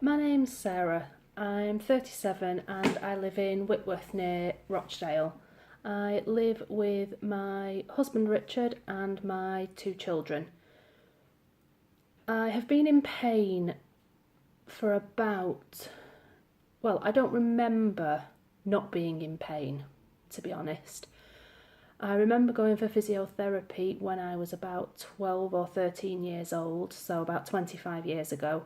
My name's Sarah. I'm 37 and I live in Whitworth near Rochdale. I live with my husband Richard and my two children. I have been in pain for I don't remember not being in pain, to be honest. I remember going for physiotherapy when I was about 12 or 13 years old, so about 25 years ago.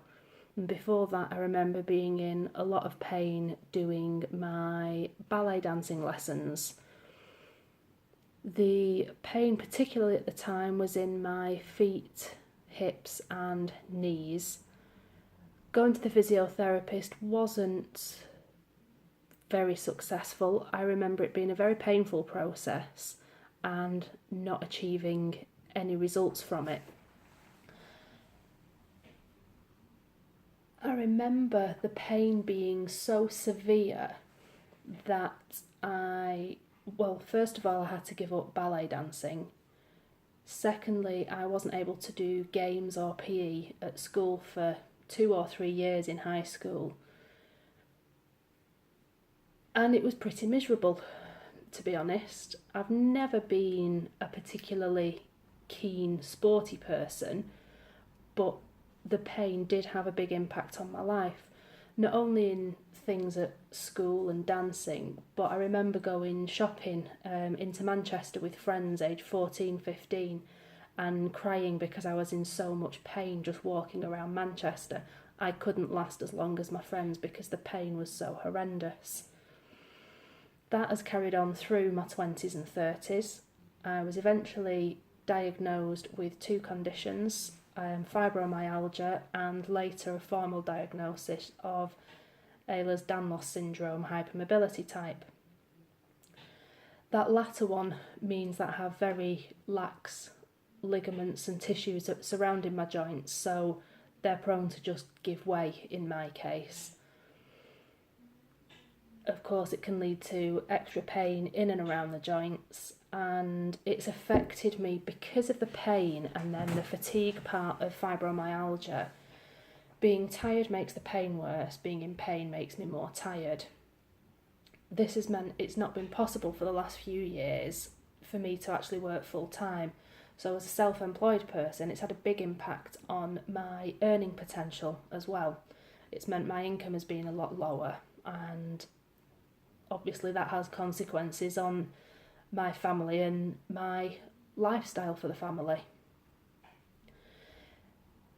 And before that, I remember being in a lot of pain doing my ballet dancing lessons. The pain, particularly at the time, was in my feet, hips, and knees. Going to the physiotherapist wasn't very successful. I remember it being a very painful process and not achieving any results from it. I remember the pain being so severe that first of all, I had to give up ballet dancing. Secondly, I wasn't able to do games or PE at school for 2 or 3 years in high school. And it was pretty miserable, to be honest. I've never been a particularly keen, sporty person, but the pain did have a big impact on my life, not only in things at school and dancing, but I remember going shopping into Manchester with friends aged 14, 15 and crying because I was in so much pain just walking around Manchester. I couldn't last as long as my friends because the pain was so horrendous. That has carried on through my 20s and 30s. I was eventually diagnosed with 2 conditions, fibromyalgia and later a formal diagnosis of Ehlers-Danlos syndrome hypermobility type. That latter one means that I have very lax ligaments and tissues surrounding my joints, so they're prone to just give way in my case. Of course, it can lead to extra pain in and around the joints, and it's affected me because of the pain and then the fatigue part of fibromyalgia. Being tired makes the pain worse, being in pain makes me more tired. This has meant it's not been possible for the last few years for me to actually work full time. So as a self-employed person, it's had a big impact on my earning potential as well. It's meant my income has been a lot lower, and obviously that has consequences on my family and my lifestyle for the family.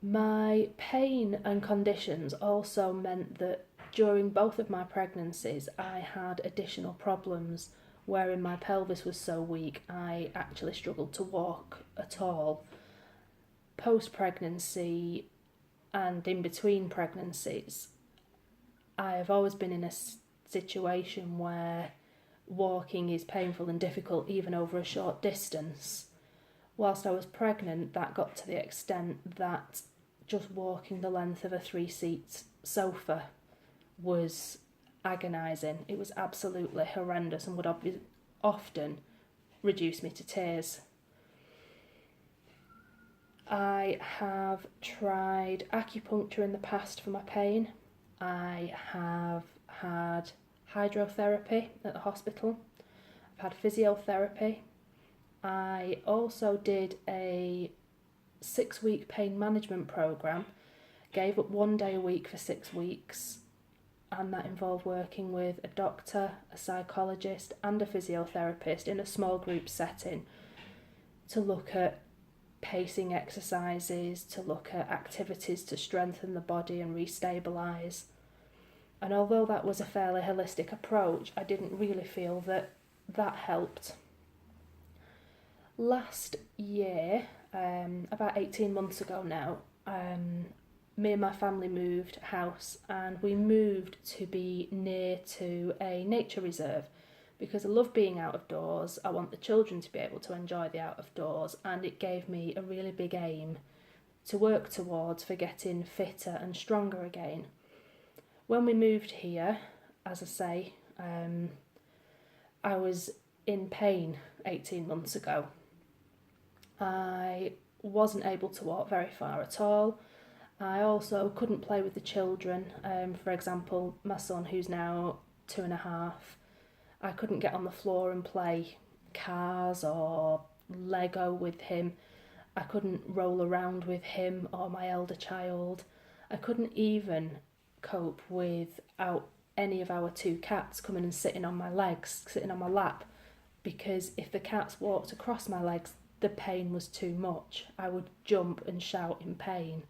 My pain and conditions also meant that during both of my pregnancies I had additional problems wherein my pelvis was so weak I actually struggled to walk at all. Post-pregnancy and in between pregnancies, I have always been in a situation where walking is painful and difficult even over a short distance. Whilst I was pregnant, that got to the extent that just walking the length of a 3-seat sofa was agonising. It was absolutely horrendous and would often reduce me to tears. I have tried acupuncture in the past for my pain. I have had hydrotherapy at the hospital. I've had physiotherapy. I also did a 6-week pain management programme, gave up 1 day a week for 6 weeks, and that involved working with a doctor, a psychologist and a physiotherapist in a small group setting to look at pacing exercises, to look at activities to strengthen the body and restabilise. And although that was a fairly holistic approach, I didn't really feel that helped. Last year, about 18 months ago now, me and my family moved house and we moved to be near to a nature reserve because I love being out of doors. I want the children to be able to enjoy the out of doors, and it gave me a really big aim to work towards for getting fitter and stronger again. When we moved here, as I say, I was in pain 18 months ago. I wasn't able to walk very far at all. I also couldn't play with the children. For example, my son, who's now 2.5, I couldn't get on the floor and play cars or Lego with him. I couldn't roll around with him or my elder child. I couldn't even cope without any of our 2 cats coming and sitting on my legs, sitting on my lap, because if the cats walked across my legs, the pain was too much. I would jump and shout in pain.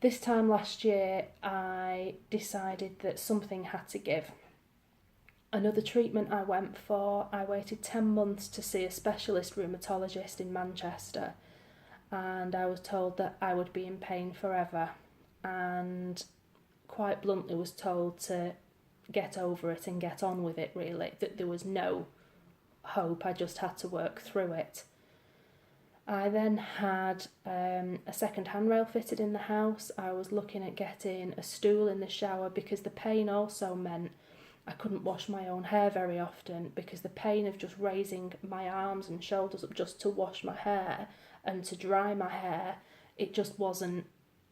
This time last year, I decided that something had to give. Another treatment I went for, I waited 10 months to see a specialist rheumatologist in Manchester, and I was told that I would be in pain forever, and quite bluntly was told to get over it and get on with it, really, that there was no hope, I just had to work through it. I then had a second handrail fitted in the house. I was looking at getting a stool in the shower because the pain also meant I couldn't wash my own hair very often, because the pain of just raising my arms and shoulders up just to wash my hair and to dry my hair, it just wasn't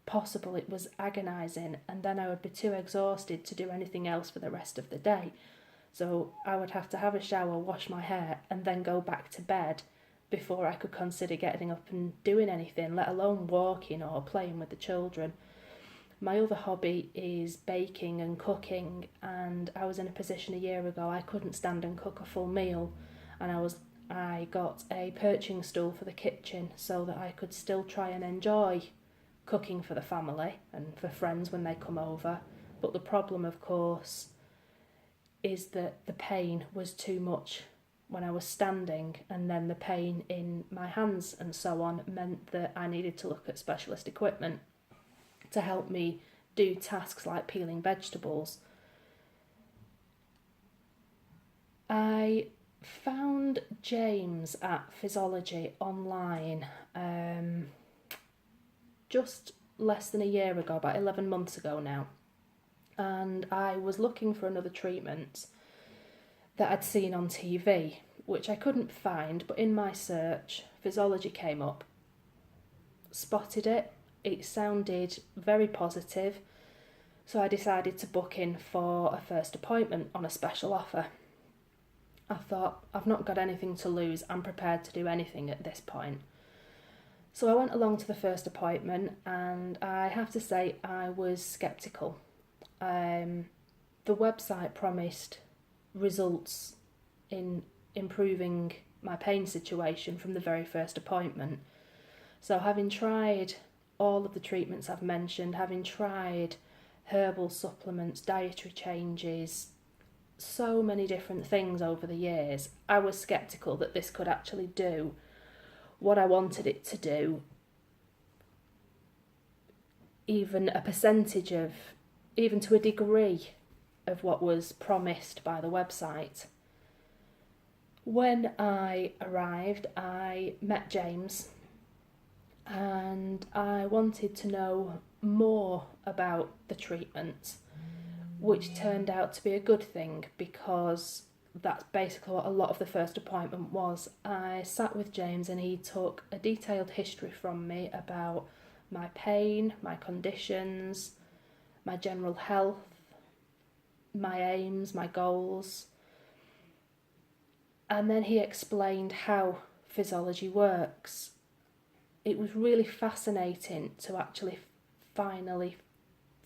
possible. It was agonising, and then I would be too exhausted to do anything else for the rest of the day. So I would have to have a shower, wash my hair, and then go back to bed before I could consider getting up and doing anything, let alone walking or playing with the children. My other hobby is baking and cooking, and I was in a position a year ago I couldn't stand and cook a full meal, and I got a perching stool for the kitchen so that I could still try and enjoy cooking for the family and for friends when they come over. But the problem, of course, is that the pain was too much when I was standing, and then the pain in my hands and so on meant that I needed to look at specialist equipment to help me do tasks like peeling vegetables. I found James at Physology online just less than a year ago, about 11 months ago now, and I was looking for another treatment that I'd seen on TV, which I couldn't find, but in my search, Physology came up, spotted it. It sounded very positive, so I decided to book in for a first appointment on a special offer. I thought, I've not got anything to lose, I'm prepared to do anything at this point. So I went along to the first appointment, and I have to say I was sceptical. The website promised results in improving my pain situation from the very first appointment. So having tried all of the treatments I've mentioned, having tried herbal supplements, dietary changes, so many different things over the years, I was sceptical that this could actually do what I wanted it to do, even a percentage of, even to a degree of what was promised by the website. When I arrived, I met James, and I wanted to know more about the treatment, which turned out to be a good thing, because that's basically what a lot of the first appointment was. I sat with James and he took a detailed history from me about my pain, my conditions, my general health, my aims, my goals. And then he explained how Physology works. It was really fascinating to actually finally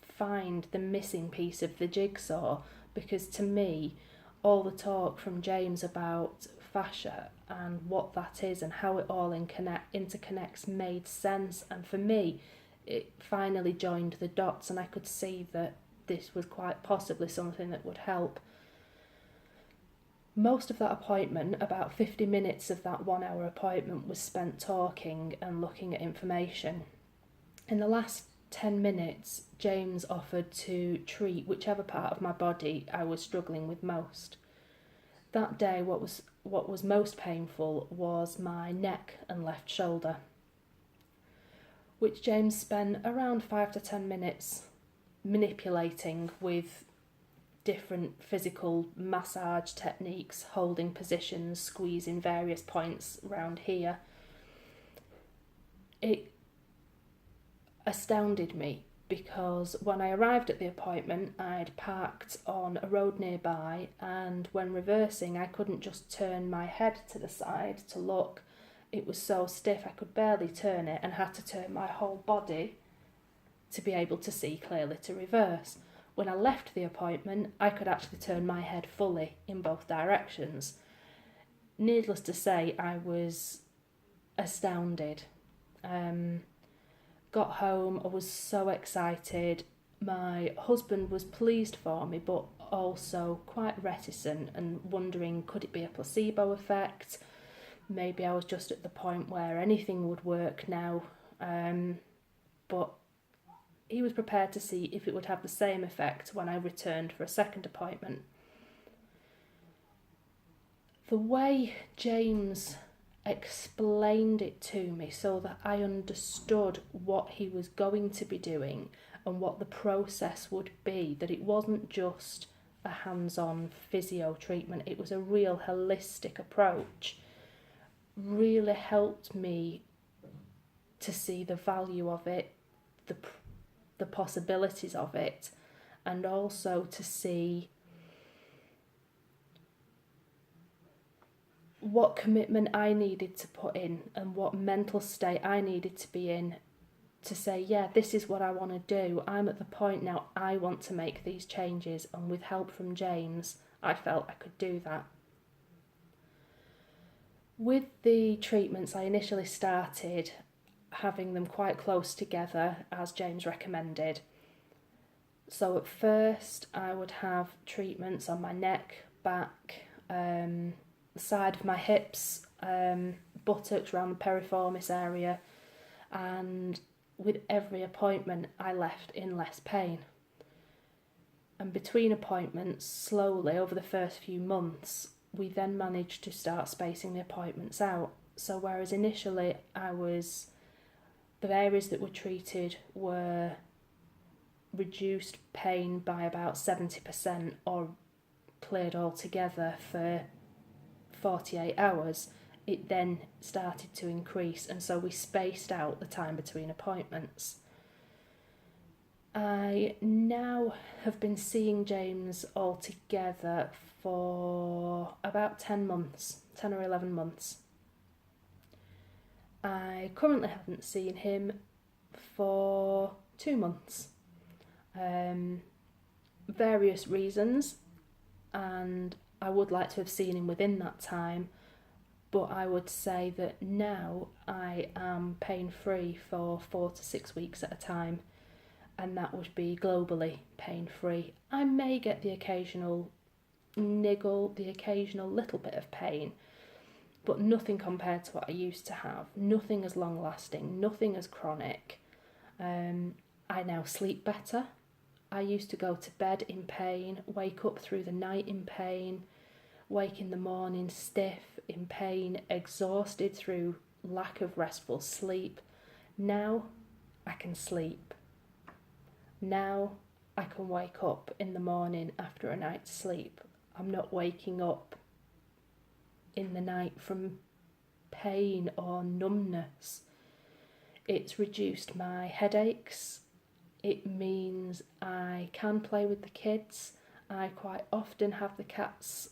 find the missing piece of the jigsaw, because to me, all the talk from James about fascia and what that is and how it all interconnects made sense, and for me it finally joined the dots, and I could see that this was quite possibly something that would help. Most of that appointment, about 50 minutes of that 1 hour appointment, was spent talking and looking at information. In the last 10 minutes, James offered to treat whichever part of my body I was struggling with most. That day, what was most painful was my neck and left shoulder, which James spent around 5 to 10 minutes manipulating with different physical massage techniques, holding positions, squeezing various points around here. astounded me, because when I arrived at the appointment, I'd parked on a road nearby, and when reversing, I couldn't just turn my head to the side to look. It was so stiff I could barely turn it, and had to turn my whole body to be able to see clearly to reverse. When I left the appointment, I could actually turn my head fully in both directions. Needless to say, I was astounded. Got home, I was so excited. My husband was pleased for me, but also quite reticent and wondering, could it be a placebo effect? Maybe I was just at the point where anything would work now. But he was prepared to see if it would have the same effect when I returned for a second appointment. The way James explained it to me so that I understood what he was going to be doing and what the process would be, that it wasn't just a hands-on physio treatment, it was a real holistic approach, really helped me to see the value of it, the possibilities of it, and also to see what commitment I needed to put in and what mental state I needed to be in to say, yeah, this is what I want to do. I'm at the point now I want to make these changes, and with help from James, I felt I could do that. With the treatments, I initially started having them quite close together as James recommended. So at first I would have treatments on my neck, back, the side of my hips, buttocks, around the piriformis area, and with every appointment I left in less pain. And between appointments, slowly over the first few months, we then managed to start spacing the appointments out. So whereas initially the areas that were treated were reduced pain by about 70% or cleared altogether for 48 hours, it then started to increase, and so we spaced out the time between appointments. I now have been seeing James altogether for about 10 or 11 months. I currently haven't seen him for 2 months. Various reasons, and I would like to have seen him within that time, but I would say that now I am pain-free for 4 to 6 weeks at a time, and that would be globally pain-free. I may get the occasional niggle, the occasional little bit of pain, but nothing compared to what I used to have. Nothing as long-lasting, nothing as chronic. I now sleep better. I used to go to bed in pain, wake up through the night in pain, wake in the morning stiff, in pain, exhausted through lack of restful sleep. Now I can sleep. Now I can wake up in the morning after a night's sleep. I'm not waking up in the night from pain or numbness. It's reduced my headaches. It means I can play with the kids. I quite often have the cats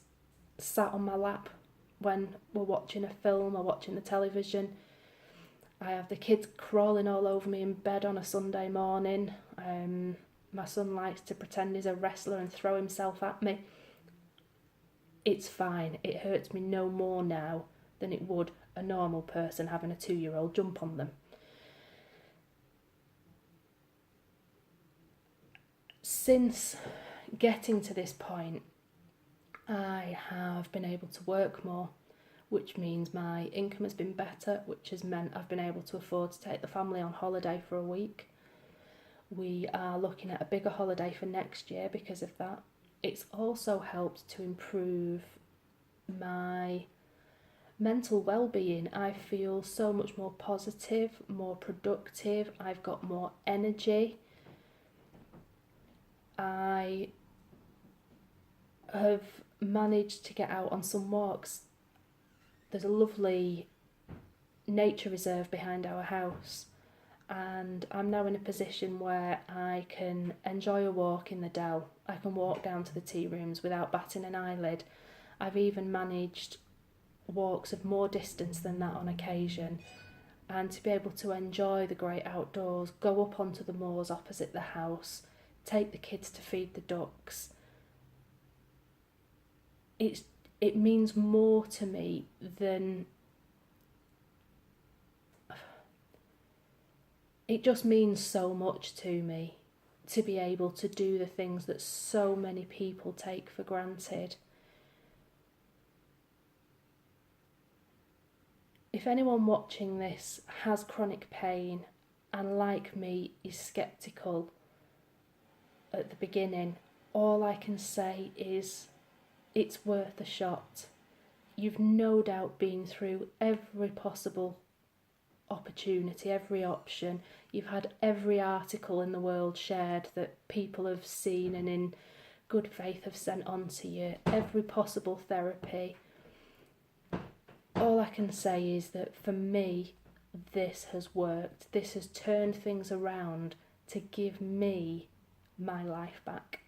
sat on my lap when we're watching a film or watching the television. I have the kids crawling all over me in bed on a Sunday morning. My son likes to pretend he's a wrestler and throw himself at me. It's fine. It hurts me no more now than it would a normal person having a 2-year-old jump on them. Since getting to this point, I have been able to work more, which means my income has been better, which has meant I've been able to afford to take the family on holiday for a week. We are looking at a bigger holiday for next year because of that. It's also helped to improve my mental well-being. I feel so much more positive, more productive. I've got more energy. I have managed to get out on some walks. There's a lovely nature reserve behind our house, and I'm now in a position where I can enjoy a walk in the dell. I can walk down to the tea rooms without batting an eyelid. I've even managed walks of more distance than that on occasion, and to be able to enjoy the great outdoors, go up onto the moors opposite the house, take the kids to feed the ducks. It means more to me than... It just means so much to me to be able to do the things that so many people take for granted. If anyone watching this has chronic pain and, like me, is sceptical at the beginning, all I can say is it's worth a shot. You've no doubt been through every possible opportunity, every option. You've had every article in the world shared that people have seen and in good faith have sent on to you, every possible therapy. All I can say is that for me, this has worked. This has turned things around to give me my life back.